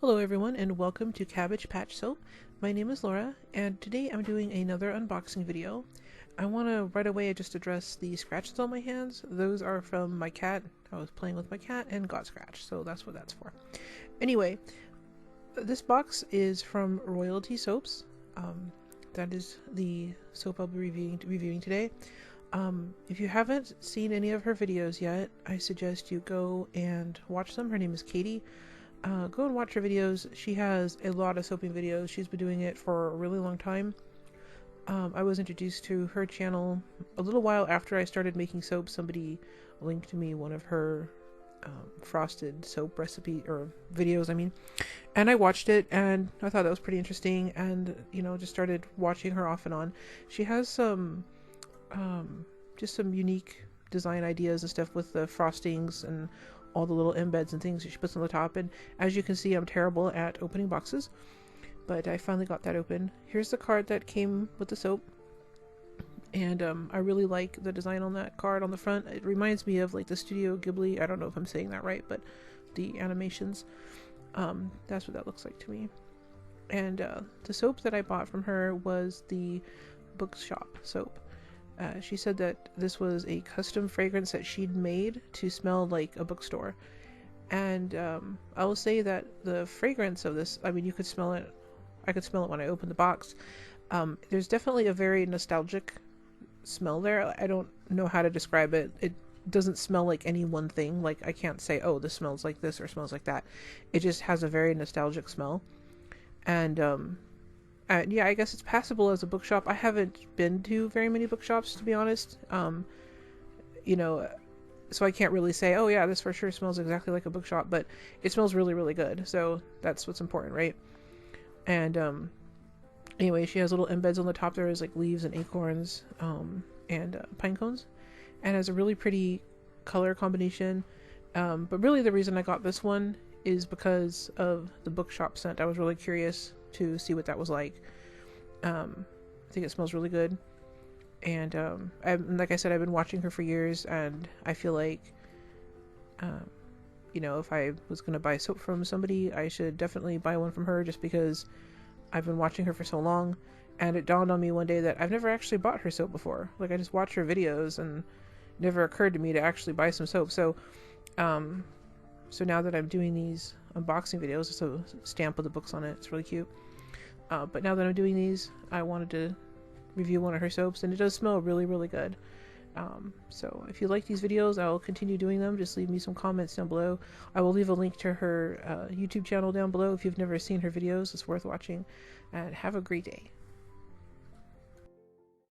Hello everyone and welcome to Cabbage Patch Soap. My name is Laura and today I'm doing another unboxing video. I want to right away just address the scratches on my hands. Those are from my cat. I was playing with my cat and got scratched, so that's what that's for. Anyway, this box is from Royalty Soaps. That is the soap I'll be reviewing today. If you haven't seen any of her videos yet, I suggest you go and watch them. Her name is Katie. Go and watch her videos. She has a lot of soaping videos. She's been doing it for a really long time. I was introduced to her channel a little while after I started making soap. Somebody linked me one of her frosted soap recipe or videos, and I watched it and I thought that was pretty interesting, and just started watching her off and on. She has some just some unique design ideas and stuff with the frostings and all the little embeds and things that she puts on the top. And as you can see, I'm terrible at opening boxes, but I finally got that open. Here's the card that came with the soap, and I really like the design on that card on the front. It reminds me of like the Studio Ghibli, I don't know if I'm saying that right, but the animations. That's what that looks like to me. And the soap that I bought from her was the Bookshop soap. She said that this was a custom fragrance that she'd made to smell like a bookstore. And I will say that the fragrance of this, you could smell it. I could smell it when I opened the box. There's definitely a very nostalgic smell there. I don't know how to describe it. It doesn't smell like any one thing. Like, I can't say, oh, this smells like this or smells like that. It just has a very nostalgic smell. And yeah, I guess it's passable as a bookshop. I haven't been to very many bookshops, to be honest. So I can't really say, oh yeah, this for sure smells exactly like a bookshop, but it smells really, really good. So that's what's important, right? And anyway, she has little embeds on the top there, is like leaves and acorns, and pine cones, and has a really pretty color combination. But really the reason I got this one is because of the bookshop scent. I was really curious to see what that was like. I think it smells really good, and like I said, I've been watching her for years, and I feel like if I was gonna buy soap from somebody, I should definitely buy one from her, just because I've been watching her for so long. And it dawned on me one day that I've never actually bought her soap before. Like, I just watch her videos and it never occurred to me to actually buy some soap. So now that I'm doing these unboxing videos, there's a stamp with the books on it. It's really cute. But now that I'm doing these, I wanted to review one of her soaps, and it does smell really, really good. So if you like these videos, I'll continue doing them. Just leave me some comments down below. I will leave a link to her YouTube channel down below. If you've never seen her videos, it's worth watching. And have a great day.